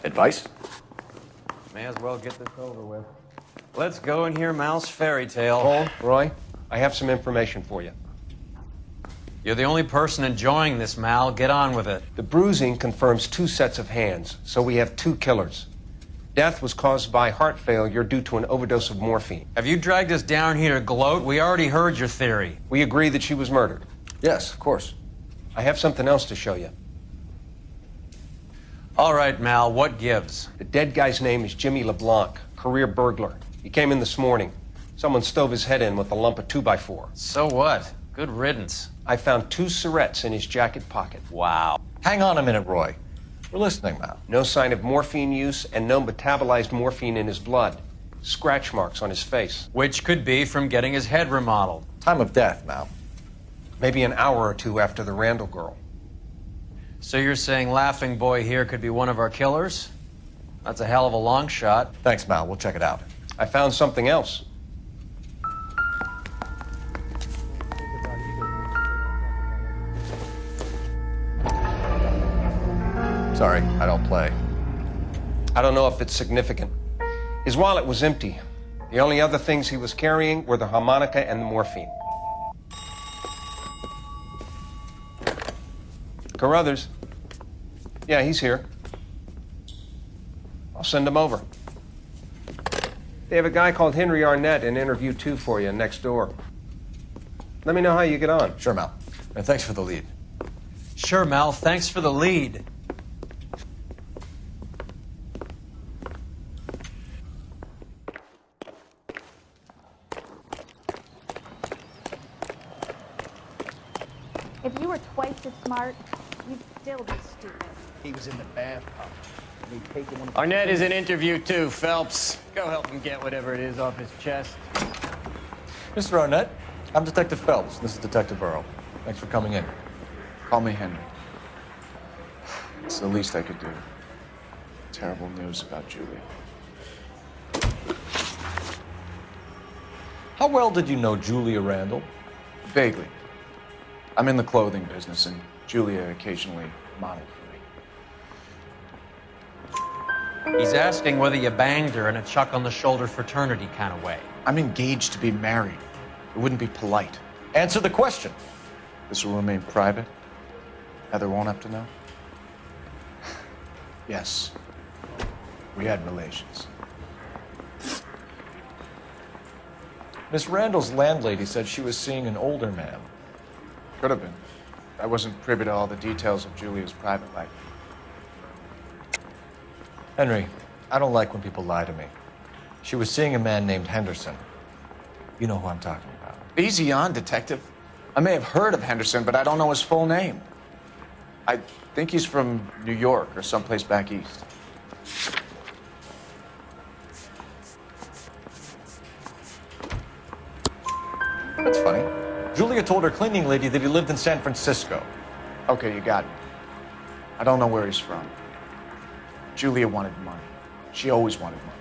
Advice? May as well get this over with. Let's go and hear Mal's fairy tale. Cole, Roy, I have some information for you. You're the only person enjoying this, Mal. Get on with it. The bruising confirms 2 sets of hands, so we have 2 killers. Death was caused by heart failure due to an overdose of morphine. Have you dragged us down here to gloat? We already heard your theory. We agree that she was murdered. Yes, of course. I have something else to show you. All right, Mal, what gives? The dead guy's name is Jimmy LeBlanc, career burglar. He came in this morning. Someone stove his head in with a lump of 2x4. So what? Good riddance. I found 2 cigarettes in his jacket pocket. Wow. Hang on a minute, Roy. We're listening, Mal. No sign of morphine use and no metabolized morphine in his blood. Scratch marks on his face. Which could be from getting his head remodeled. Time of death, Mal. Maybe an hour or 2 after the Randall girl. So you're saying Laughing Boy here could be one of our killers? That's a hell of a long shot. Thanks, Mal. We'll check it out. I found something else. Sorry, I don't play. I don't know if it's significant. His wallet was empty. The only other things he was carrying were the harmonica and the morphine. Carruthers. Yeah, he's here. I'll send him over. They have a guy called Henry Arnett in interview 2 for you next door. Let me know how you get on. Sure, Mal. And thanks for the lead. Sure, Mal. Thanks for the lead. If you were twice as smart, you'd still be stupid. He was in the bathtub. Arnett is in interview 2, Phelps. Go help him get whatever it is off his chest. Mr. Arnett, I'm Detective Phelps. This is Detective Earl. Thanks for coming in. Call me Henry. It's the least I could do. Terrible news about Julie. How well did you know Julia Randall? Vaguely. I'm in the clothing business, and Julia occasionally modeled for me. He's asking whether you banged her in a chuck-on-the-shoulder fraternity kind of way. I'm engaged to be married. It wouldn't be polite. Answer the question. This will remain private? Heather won't have to know? Yes. We had relations. Miss Randall's landlady said she was seeing an older man. Could have been. I wasn't privy to all the details of Julia's private life. Henry, I don't like when people lie to me. She was seeing a man named Henderson. You know who I'm talking about. Easy on, Detective. I may have heard of Henderson, but I don't know his full name. I think he's from New York or someplace back east. That's funny. Julia told her cleaning lady that he lived in San Francisco. Okay, you got me. I don't know where he's from. Julia wanted money. She always wanted money.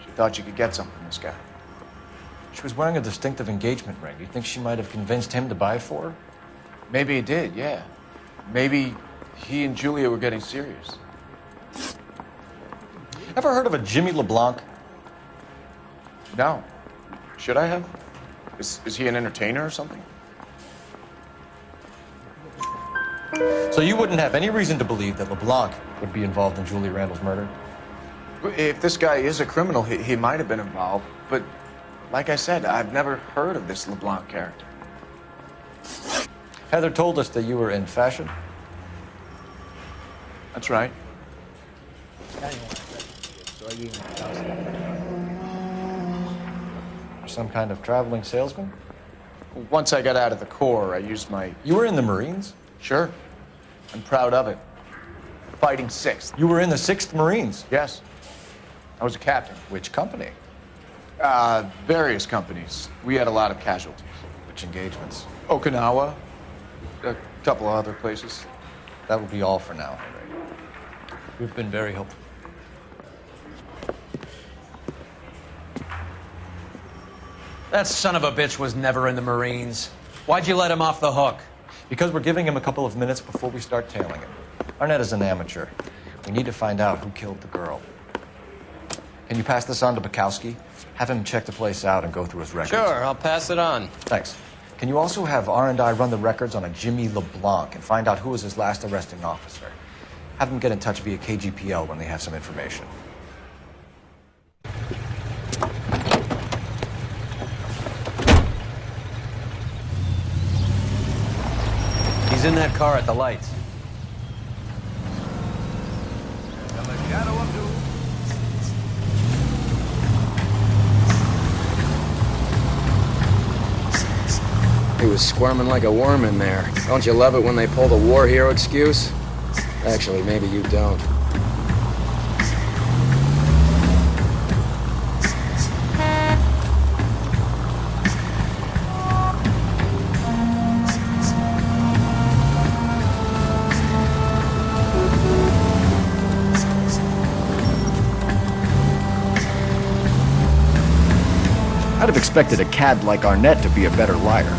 She thought she could get something from this guy. She was wearing a distinctive engagement ring. Do you think she might have convinced him to buy it for her? Maybe he did, yeah. Maybe he and Julia were getting serious. Ever heard of a Jimmy LeBlanc? No. Should I have? Is he an entertainer or something? So you wouldn't have any reason to believe that LeBlanc would be involved in Julia Randall's murder? If this guy is a criminal, he might have been involved. But like I said, I've never heard of this LeBlanc character. Heather told us that you were in fashion. That's right. Some kind of traveling salesman? Once I got out of the Corps, I used my... You were in the Marines? Sure. I'm proud of it. Fighting 6th. You were in the 6th Marines? Yes. I was a captain. Which company? Various companies. We had a lot of casualties. Which engagements? Okinawa. A couple of other places. That will be all for now, Henry. You've been very helpful. That son of a bitch was never in the Marines. Why'd you let him off the hook? Because we're giving him a couple of minutes before we start tailing him. Arnett is an amateur. We need to find out who killed the girl. Can you pass this on to Bukowski? Have him check the place out and go through his records. Sure, I'll pass it on. Thanks. Can you also have R&I run the records on a Jimmy LeBlanc and find out who was his last arresting officer? Have them get in touch via KGPL when they have some information. He's in that car at the lights. He was squirming like a worm in there. Don't you love it when they pull the war hero excuse? Actually, maybe you don't. I'd have expected a cad like Arnett to be a better liar.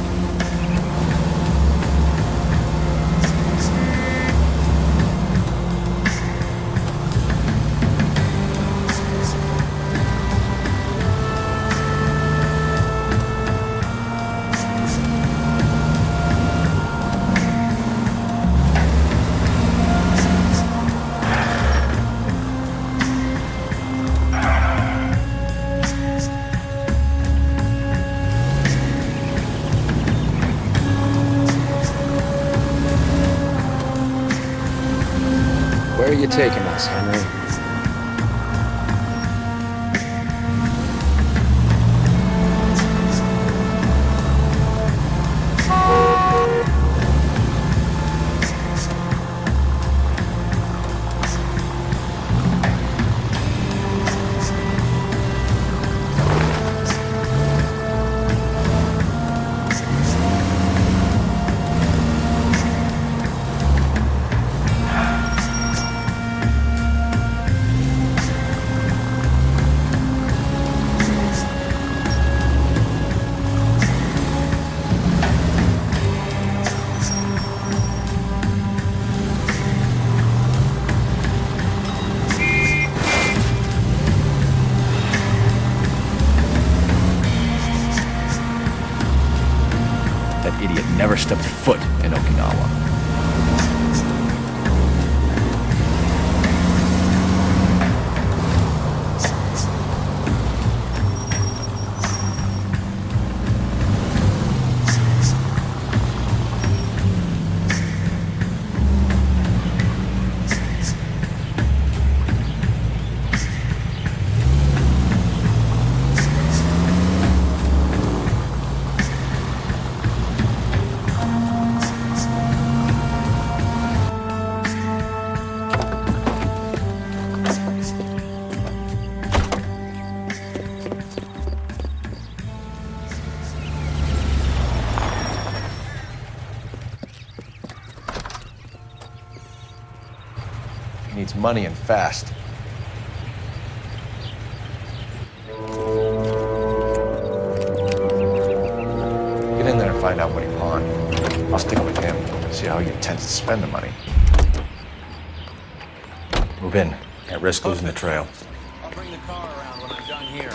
Where are you taking us, Henry? That idiot never stepped foot in Okinawa. He needs money and fast. Get in there and find out what he pawned. I'll stick with him, see how he intends to spend the money. Move in. Can't risk losing the trail. I'll bring the car around when I'm done here.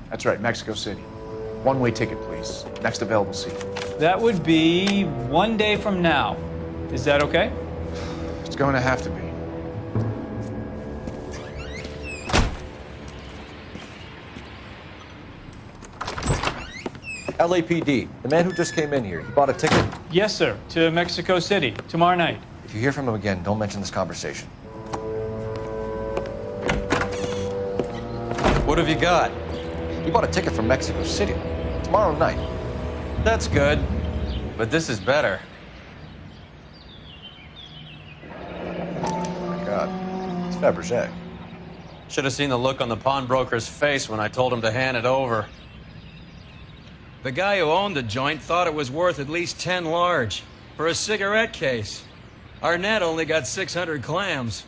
That's right, Mexico City. One-way ticket, please. Next available seat. That would be 1 day from now. Is that okay? It's going to have to be. LAPD, the man who just came in here, he bought a ticket. Yes, sir. To Mexico City, tomorrow night. If you hear from him again, don't mention this conversation. What have you got? He bought a ticket from Mexico City tomorrow night. That's good, but this is better. Oh my God, it's Fabergé. Should have seen the look on the pawnbroker's face when I told him to hand it over. The guy who owned the joint thought it was worth at least 10 large for a cigarette case. Arnett only got 600 clams.